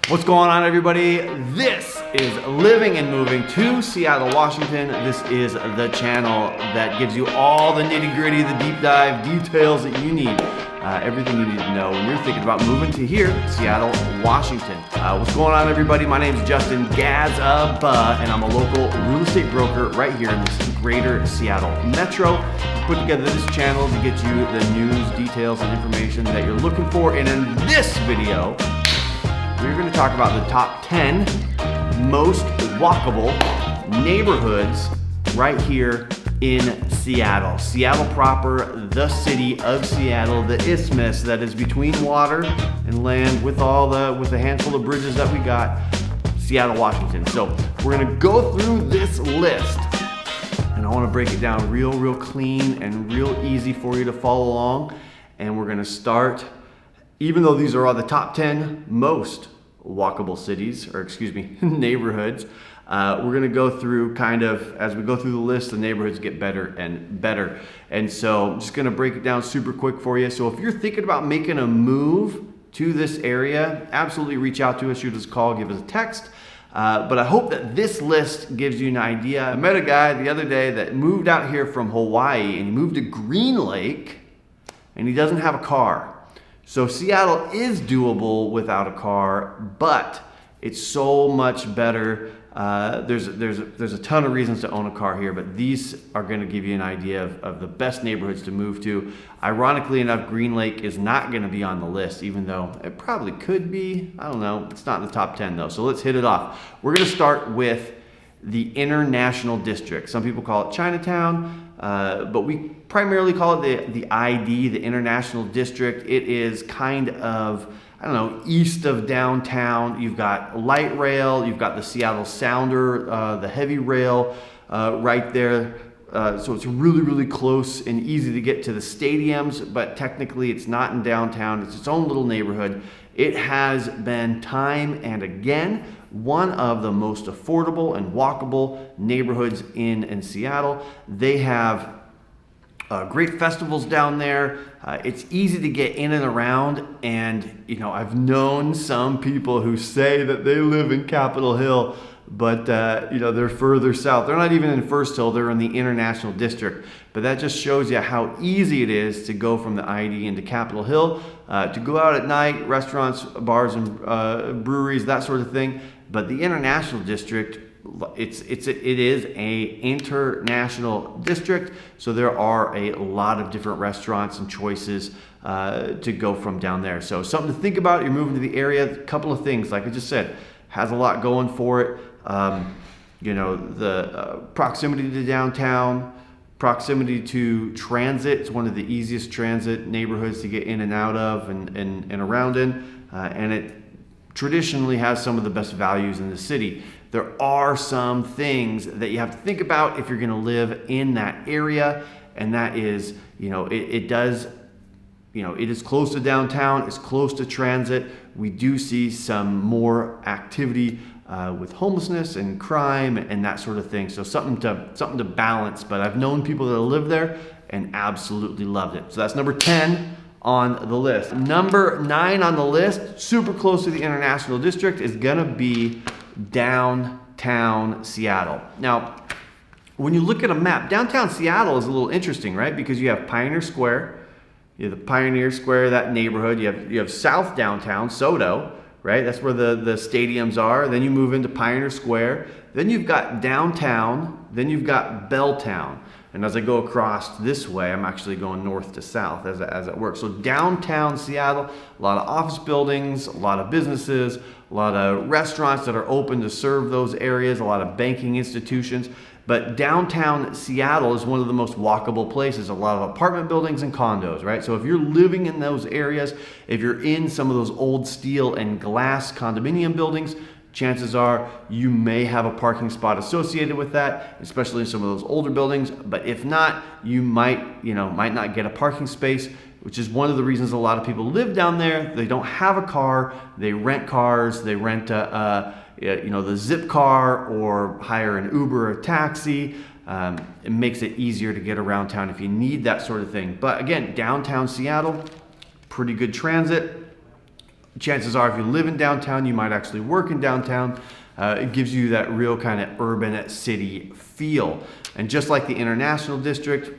What's going on, everybody? This is Living and Moving to Seattle, Washington. This is the channel that gives you all the nitty-gritty, the deep dive details that you need. Everything you need to know when you're thinking about moving to here, Seattle, Washington. What's going on, everybody? My name is Justin Gazaba, and I'm a local real estate broker right here in this greater Seattle metro. Put together this channel to get you the news, details, and information that you're looking for. And in this video, we're going to talk about the top 10 most walkable neighborhoods right here in Seattle. Seattle proper, the city of Seattle, the isthmus that is between water and land with a handful of bridges that we got, Seattle, Washington. So we're going to go through this list, and I want to break it down real clean and real easy for you to follow along. And we're going to start, even though these are all the top 10 most walkable cities, or excuse me, neighborhoods, we're going to go through kind of, as we go through the list, the neighborhoods get better and better. And so I'm just going to break it down super quick for you. So if you're thinking about making a move to this area, absolutely reach out to us, shoot us a call, give us a text. But I hope that this list gives you an idea. I met a guy the other day that moved out here from Hawaii, and he moved to Green Lake, and he doesn't have a car. So Seattle is doable without a car, but it's so much better. There's a ton of reasons to own a car here, but these are going to give you an idea of the best neighborhoods to move to. Ironically enough, Green Lake is not going to be on the list, even though it probably could be. I don't know. It's not in the top 10 though. So let's hit it off. We're going to start with the International District. Some people call it Chinatown, but we primarily call it the ID, the International District. It is kind of, I don't know, east of downtown. You've got light rail, you've got the Seattle Sounder, the heavy rail right there. So it's really close and easy to get to the stadiums, but technically it's not in downtown. It's its own little neighborhood. It has been time and again one of the most affordable and walkable neighborhoods in Seattle. They have great festivals down there. It's easy to get in and around, and you know, I've known some people who say that they live in Capitol Hill, but you know, they're further south. They're not even in First Hill, they're in the International District. But that just shows you how easy it is to go from the ID into Capitol Hill, to go out at night, restaurants, bars, and breweries, that sort of thing. But the International District, it is a international district, so there are a lot of different restaurants and choices to go from down there. So something to think about. You're moving to the area. A couple of things, like I just said, has a lot going for it. You know, the proximity to downtown, proximity to transit. It's one of the easiest transit neighborhoods to get in and out of and around in, and it traditionally has some of the best values in the city. There are some things that you have to think about if you're going to live in that area, and that is, you know, it is close to downtown, it's close to transit. We do see some more activity with homelessness and crime and that sort of thing. So something to balance. But I've known people that live there and absolutely loved it. So that's number 10 on the list. Number 9 on the list, super close to the International District, is gonna be downtown Seattle. Now, when you look at a map, downtown Seattle is a little interesting, right? Because you have Pioneer Square, you have the Pioneer Square, that neighborhood. You have South Downtown, SoDo, right? That's where the stadiums are. Then you move into Pioneer Square. Then you've got downtown. Then you've got Belltown. And as I go across this way, I'm actually going north to south as it works. So downtown Seattle, a lot of office buildings, a lot of businesses, a lot of restaurants that are open to serve those areas, a lot of banking institutions. But downtown Seattle is one of the most walkable places, a lot of apartment buildings and condos, right? So if you're living in those areas, if you're in some of those old steel and glass condominium buildings, chances are you may have a parking spot associated with that, especially in some of those older buildings. But if not, you might not get a parking space, which is one of the reasons a lot of people live down there. They don't have a car, they rent cars, they rent the Zip car or hire an Uber or a taxi. It makes it easier to get around town if you need that sort of thing. But again, downtown Seattle, pretty good transit. chances are if you live in downtown, you might actually work in downtown. It gives you that real kind of urban city feel. And just like the International District,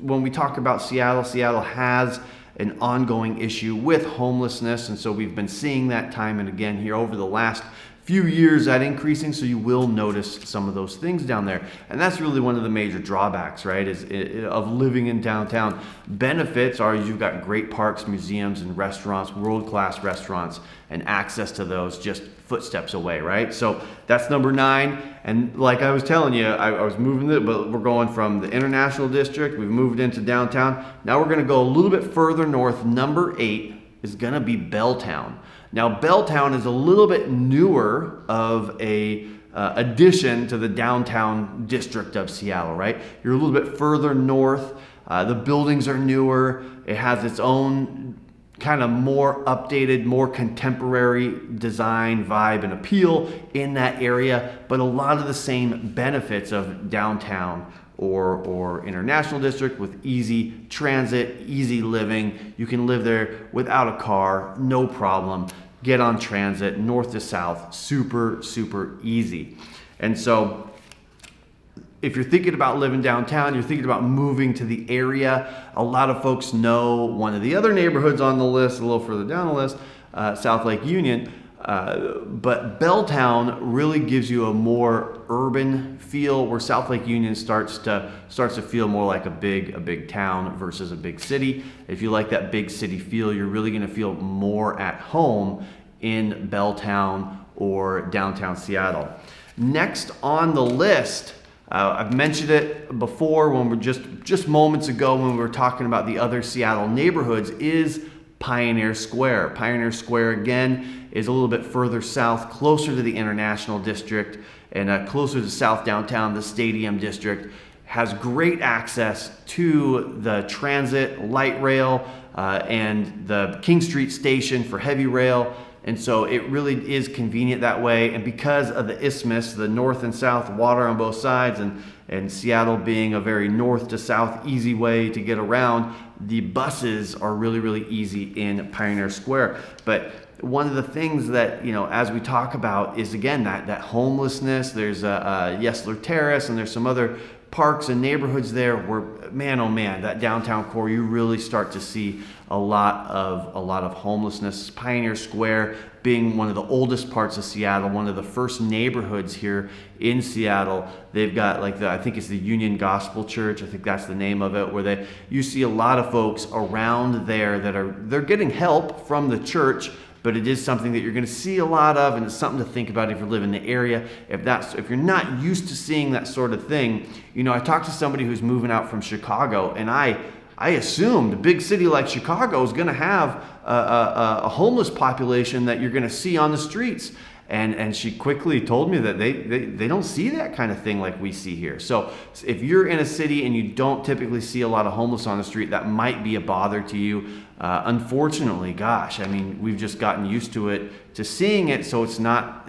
when we talk about Seattle, Seattle has an ongoing issue with homelessness. And so we've been seeing that time and again here over the last few years, that increasing, so you will notice some of those things down there. And that's really one of the major drawbacks, right, of living in downtown. Benefits are you've got great parks, museums, and restaurants, world-class restaurants, and access to those just footsteps away, right? So that's number 9. And like I was telling you, I was moving it, but we're going from the International District, we've moved into downtown. Now we're gonna go a little bit further north. Number 8 is gonna be Belltown. Now, Belltown is a little bit newer of a addition to the downtown district of Seattle, right? You're a little bit further north. The buildings are newer. It has its own kind of more updated, more contemporary design, vibe, and appeal in that area, but a lot of the same benefits of downtown or International District with easy transit, easy living. You can live there without a car, no problem. Get on transit, north to south, super, super easy. And so if you're thinking about living downtown, you're thinking about moving to the area, a lot of folks know one of the other neighborhoods on the list, a little further down the list, South Lake Union. But Belltown really gives you a more urban feel, where South Lake Union starts to feel more like a big town versus a big city. If you like that big city feel, you're really going to feel more at home in Belltown or downtown Seattle. Next on the list, I've mentioned it before when we're just moments ago when we were talking about the other Seattle neighborhoods, is Pioneer Square. Pioneer Square, again, is a little bit further south, closer to the International District, and closer to South Downtown, the Stadium District. Has great access to the transit, light rail, and the King Street Station for heavy rail. And so it really is convenient that way. And because of the isthmus, the north and south water on both sides, and Seattle being a very north to south easy way to get around, the buses are really, really easy in Pioneer Square. But one of the things that, as we talk about is, again, that homelessness. There's Yesler Terrace, and there's some other parks and neighborhoods there where, man, oh man, that downtown core, you really start to see a lot of homelessness. Pioneer Square being one of the oldest parts of Seattle, one of the first neighborhoods here in Seattle. They've got I think it's the Union Gospel Church, I think that's the name of it, where you see a lot of folks around there they're getting help from the church, but it is something that you're going to see a lot of, and it's something to think about if you live in the area. If you're not used to seeing that sort of thing, I talked to somebody who's moving out from Chicago, and I assumed a big city like Chicago is going to have a homeless population that you're going to see on the streets. And she quickly told me that they don't see that kind of thing like we see here. So if you're in a city and you don't typically see a lot of homeless on the street, that might be a bother to you. Unfortunately, gosh, I mean, we've just gotten used to seeing it, so it's not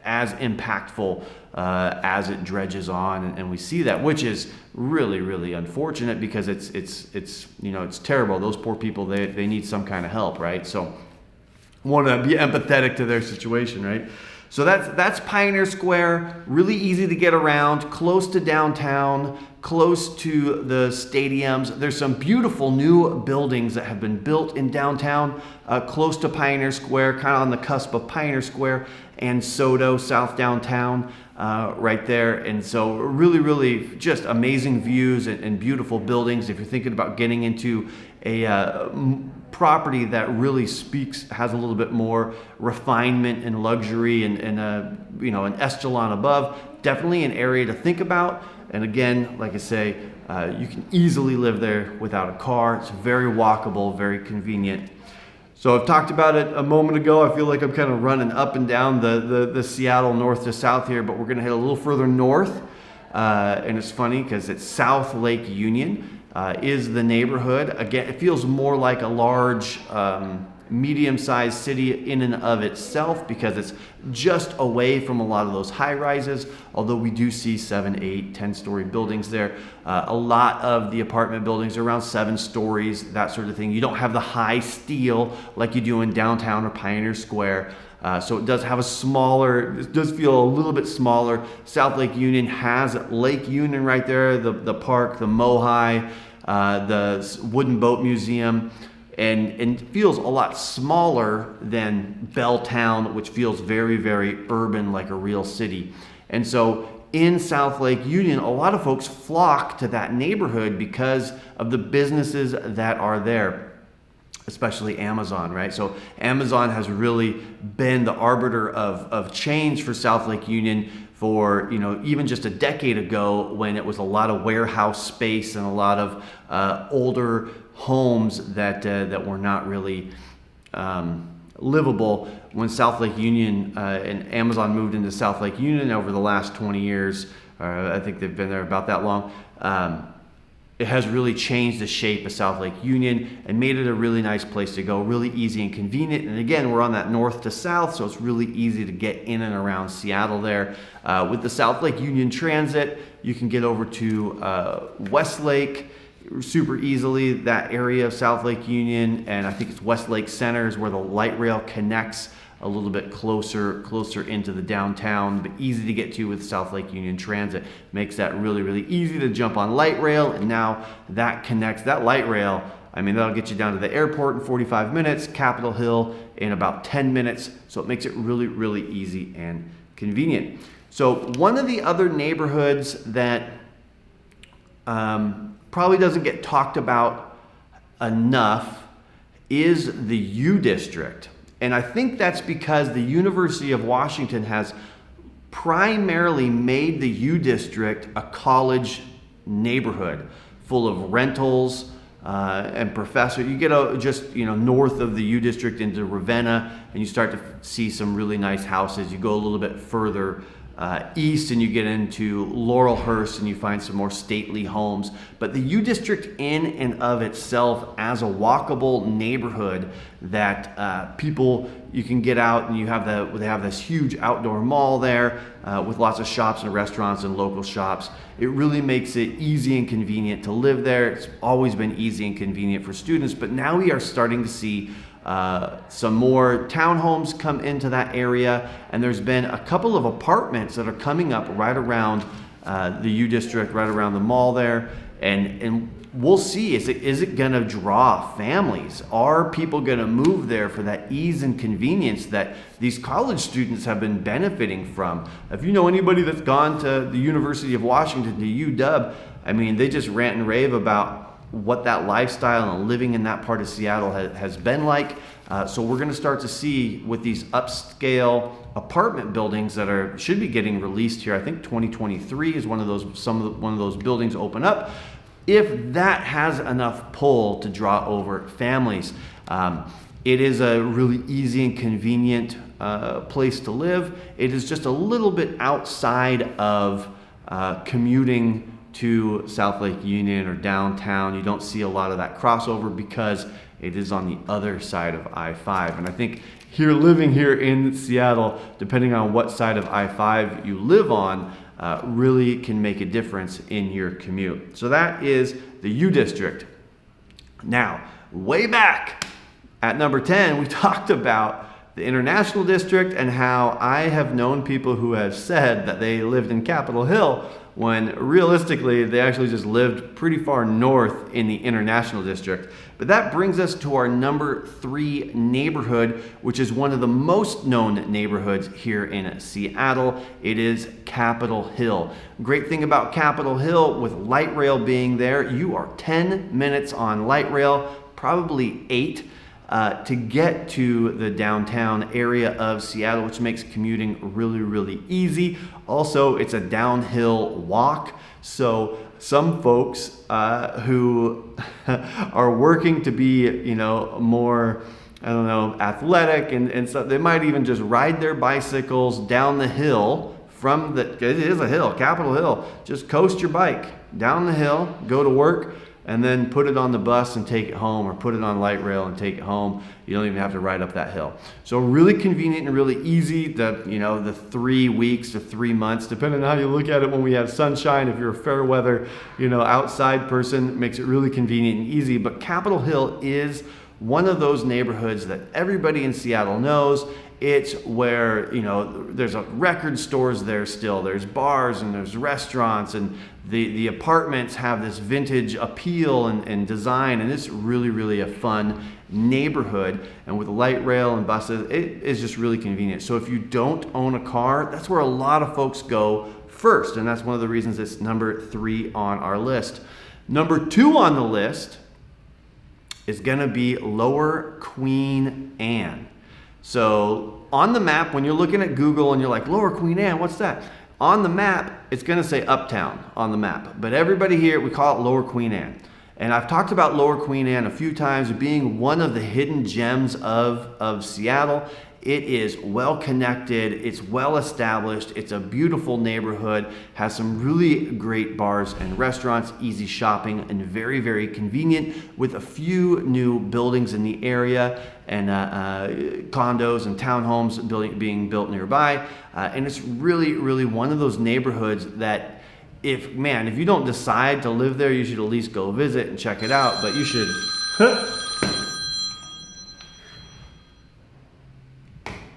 as impactful as it dredges on, and we see that, which is really, really unfortunate, because it's terrible. Those poor people, they need some kind of help, right? So want to be empathetic to their situation, right? So that's Pioneer Square. Really easy to get around, close to downtown, close to the stadiums. There's some beautiful new buildings that have been built in downtown, close to Pioneer Square, kind of on the cusp of Pioneer Square and SoDo, South Downtown, right there. And so really, really just amazing views and beautiful buildings. If you're thinking about getting into a property that really has a little bit more refinement and luxury and an echelon above, definitely an area to think about. And again, like I say, you can easily live there without a car. It's very walkable, very convenient. So I've talked about it a moment ago. I feel like I'm kind of running up and down the Seattle north to south here, but we're going to head a little further north. And it's funny because it's South Lake Union is the neighborhood. Again, it feels more like a large medium-sized city in and of itself because it's just away from a lot of those high rises, although we do see 7, 8, 10-story buildings there. A lot of the apartment buildings are around 7 stories, that sort of thing. You don't have the high steel like you do in downtown or Pioneer Square. So it does have it does feel a little bit smaller. South Lake Union has Lake Union right there, the park, the Mohai, the Wooden Boat Museum, and feels a lot smaller than Belltown, which feels very, very urban, like a real city. And so in South Lake Union, a lot of folks flock to that neighborhood because of the businesses that are there, especially Amazon, right? So Amazon has really been the arbiter of change for South Lake Union for, even just a decade ago, when it was a lot of warehouse space and a lot of older homes that were not really livable. When South Lake Union and Amazon moved into South Lake Union over the last 20 years, I think they've been there about that long, it has really changed the shape of South Lake Union and made it a really nice place to go, really easy and convenient. And again, we're on that north to south, so it's really easy to get in and around Seattle there. With the South Lake Union Transit, you can get over to Westlake super easily, that area of South Lake Union, and I think it's Westlake Center is where the light rail connects a little bit closer into the downtown, but easy to get to with South Lake Union Transit. Makes that really, really easy to jump on light rail, and now that connects, that light rail, that'll get you down to the airport in 45 minutes, Capitol Hill in about 10 minutes, so it makes it really, really easy and convenient. So one of the other neighborhoods that probably doesn't get talked about enough is the U District. And I think that's because the University of Washington has primarily made the U District a college neighborhood full of rentals and professors. You get just north of the U District into Ravenna, and you start to see some really nice houses. You go a little bit further east and you get into Laurelhurst and you find some more stately homes. But the U District in and of itself as a walkable neighborhood that you can get out, and they have this huge outdoor mall there with lots of shops and restaurants and local shops. It really makes it easy and convenient to live there. It's always been easy and convenient for students, but now we are starting to see some more townhomes come into that area, and there's been a couple of apartments that are coming up right around the U District, right around the mall there, and we'll see, is it gonna draw families? Are people gonna move there for that ease and convenience that these college students have been benefiting from? If you know anybody that's gone to the University of Washington, to UW, they just rant and rave about what that lifestyle and living in that part of Seattle has been like. So we're going to start to see with these upscale apartment buildings that should be getting released here. I think 2023 is one of those buildings open up. If that has enough pull to draw over families, it is a really easy and convenient place to live. It is just a little bit outside of commuting to South Lake Union or downtown. You don't see a lot of that crossover because it is on the other side of I-5. And I think living here in Seattle, depending on what side of I-5 you live on, really can make a difference in your commute. So that is the U District. Now, way back at number 10, we talked about the International District and how I have known people who have said that they lived in Capitol Hill when realistically they actually just lived pretty far north in the International District. But that brings us to our number 3 neighborhood, which is one of the most known neighborhoods here in Seattle. It is Capitol Hill. Great thing about Capitol Hill, with light rail being there, you are 10 minutes on light rail, probably 8, to get to the downtown area of Seattle, which makes commuting really, really easy. Also, it's a downhill walk, so some folks who are working to be, more, athletic and stuff, they might even just ride their bicycles down the hill it is a hill, Capitol Hill. Just coast your bike down the hill, go to work. and then put it on the bus and take it home, or put it on light rail and take it home. You don't even have to ride up that hill. So really convenient and really easy. The 3 weeks to 3 months, depending on how you look at it when we have sunshine. If you're a fair weather, outside person, it makes it really convenient and easy. But Capitol Hill is one of those neighborhoods that everybody in Seattle knows. It's where, there's record stores there still. There's bars and there's restaurants, and the apartments have this vintage appeal and design, and it's really, really a fun neighborhood. And with light rail and buses, it is just really convenient. So if you don't own a car, that's where a lot of folks go first, and that's one of the reasons it's number 3 on our list. Number 2 on the list is gonna be Lower Queen Anne. So on the map, when you're looking at Google and you're like, Lower Queen Anne, what's that? On the map, it's gonna say Uptown on the map. But everybody here, we call it Lower Queen Anne. And I've talked about Lower Queen Anne a few times being one of the hidden gems of Seattle. It is well connected, it's well established, it's a beautiful neighborhood, has some really great bars and restaurants, easy shopping, and very, very convenient, with a few new buildings in the area, and condos and townhomes being built nearby. And it's really, really one of those neighborhoods that if you don't decide to live there, you should at least go visit and check it out, but you should.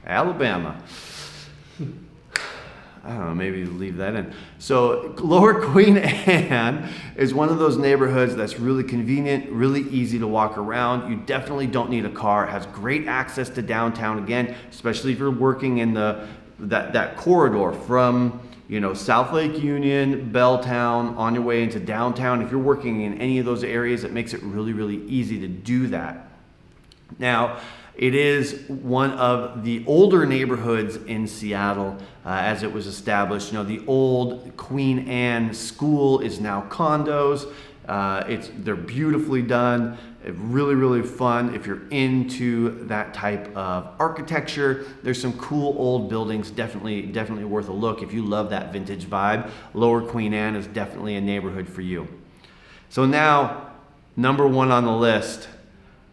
Alabama. I don't know, maybe leave that in. So Lower Queen Anne is one of those neighborhoods that's really convenient, really easy to walk around. You definitely don't need a car. It has great access to downtown again, especially if you're working in that corridor from South Lake Union, Belltown, on your way into downtown. If you're working in any of those areas, it makes it really, really easy to do that. Now, it is one of the older neighborhoods in Seattle as it was established. The old Queen Anne School is now condos. They're beautifully done, really, really fun. If you're into that type of architecture, there's some cool old buildings, definitely worth a look. If you love that vintage vibe, Lower Queen Anne is definitely a neighborhood for you. So now, number 1 on the list,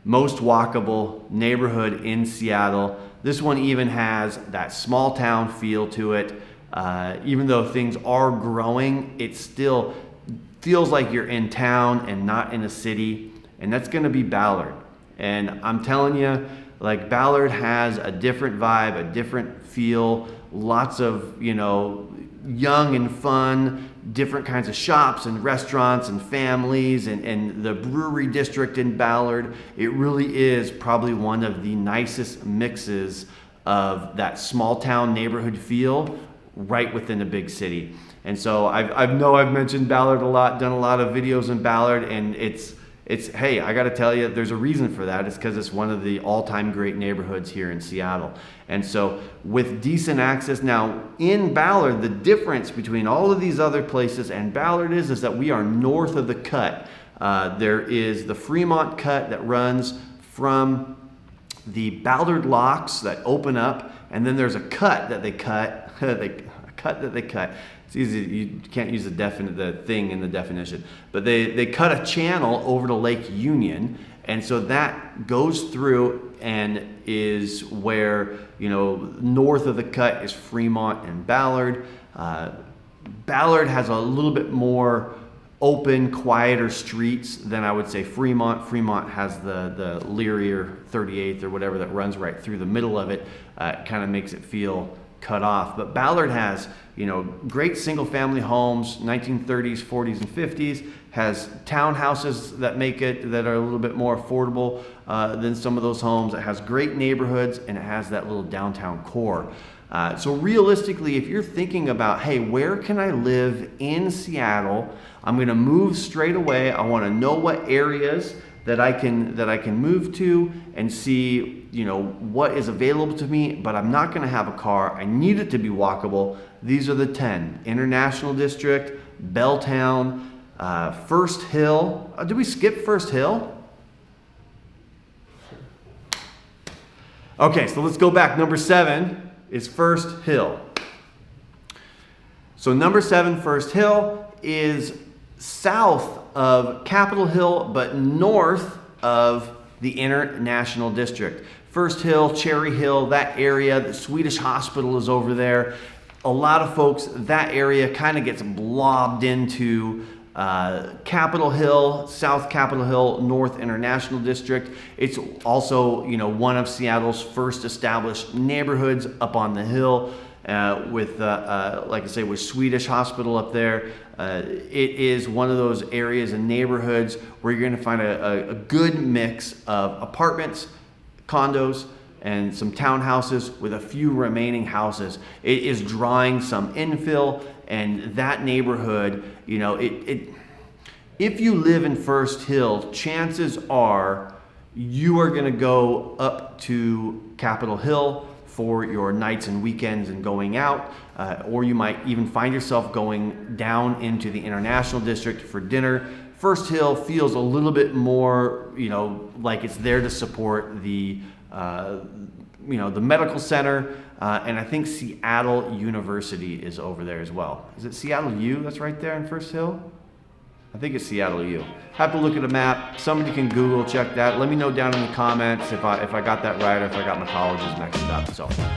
most walkable neighborhood in Seattle. This one even has that small town feel to it. Even though things are growing, it still feels like you're in town and not in a city, and that's gonna be Ballard. And I'm telling you, Ballard has a different vibe, a different feel, lots of, young and fun, different kinds of shops and restaurants and families, and the brewery district in Ballard. It really is probably one of the nicest mixes of that small town neighborhood feel right within a big city. And so I know I've mentioned Ballard a lot, done a lot of videos in Ballard, and hey, I gotta tell you, there's a reason for that. It's because it's one of the all-time great neighborhoods here in Seattle. And so with decent access, now in Ballard, the difference between all of these other places and Ballard is that we are north of the cut. There is the Fremont cut that runs from the Ballard locks that open up, and then there's a cut that they cut, It's easy, you can't use the thing in the definition, but they cut a channel over to Lake Union, and so that goes through and is where, north of the cut is Fremont and Ballard. Ballard has a little bit more open, quieter streets than I would say Fremont. Fremont has the Leary or 38th or whatever that runs right through the middle of it. It kind of makes it feel cut off. But Ballard has, great single family homes, 1930s, 40s, and 50s, has townhouses that are a little bit more affordable than some of those homes. It has great neighborhoods, and it has that little downtown core. So realistically, if you're thinking about, hey, where can I live in Seattle? I'm gonna move straight away. I wanna know what areas that I can move to and see, what is available to me, but I'm not gonna have a car. I need it to be walkable. These are the 10: International District, Belltown, First Hill. Did we skip First Hill? Okay, so let's go back. Number 7 is First Hill. So number 7, First Hill, is south of Capitol Hill, but north of the International District. First Hill, Cherry Hill, that area, the Swedish hospital is over there. A lot of folks, that area kind of gets blobbed into Capitol Hill, South Capitol Hill, North International District. It's also, one of Seattle's first established neighborhoods up on the hill with, like I say, with Swedish Hospital up there. It is one of those areas and neighborhoods where you're going to find a good mix of apartments, condos, and some townhouses with a few remaining houses. It is drawing some infill, and that neighborhood, if you live in First Hill, chances are you are gonna go up to Capitol Hill for your nights and weekends and going out, or you might even find yourself going down into the International District for dinner. First Hill feels a little bit more, like it's there to support the medical center, and I think Seattle University is over there as well. Is it Seattle U that's right there in First Hill? I think it's Seattle U. Have to look at a map. Somebody can Google check that. Let me know down in the comments if I got that right or if I got my colleges mixed up.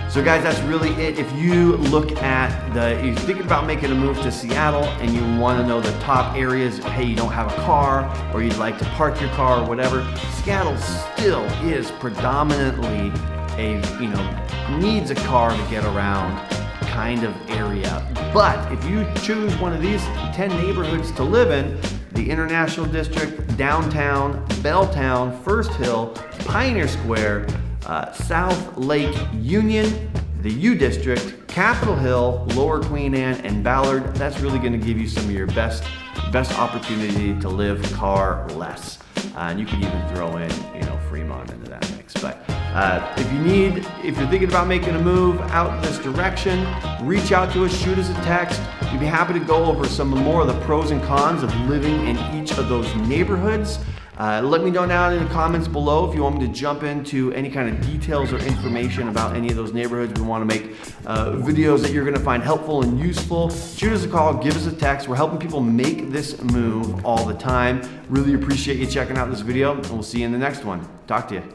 So guys, that's really it. If you look at you're thinking about making a move to Seattle and you want to know the top areas, hey, you don't have a car or you'd like to park your car or whatever, Seattle still is predominantly needs a car to get around kind of area. But if you choose one of these 10 neighborhoods to live in, the International District, Downtown, Belltown, First Hill, Pioneer Square, South Lake Union, the U District, Capitol Hill, Lower Queen Anne, and Ballard, that's really going to give you some of your best opportunity to live car-less. And you can even throw in, Fremont into that mix. But if you're thinking about making a move out in this direction, reach out to us, shoot us a text. We'd be happy to go over some more of the pros and cons of living in each of those neighborhoods. Let me know down in the comments below if you want me to jump into any kind of details or information about any of those neighborhoods. We want to make videos that you're going to find helpful and useful. Shoot us a call, give us a text. We're helping people make this move all the time. Really appreciate you checking out this video, and we'll see you in the next one. Talk to you.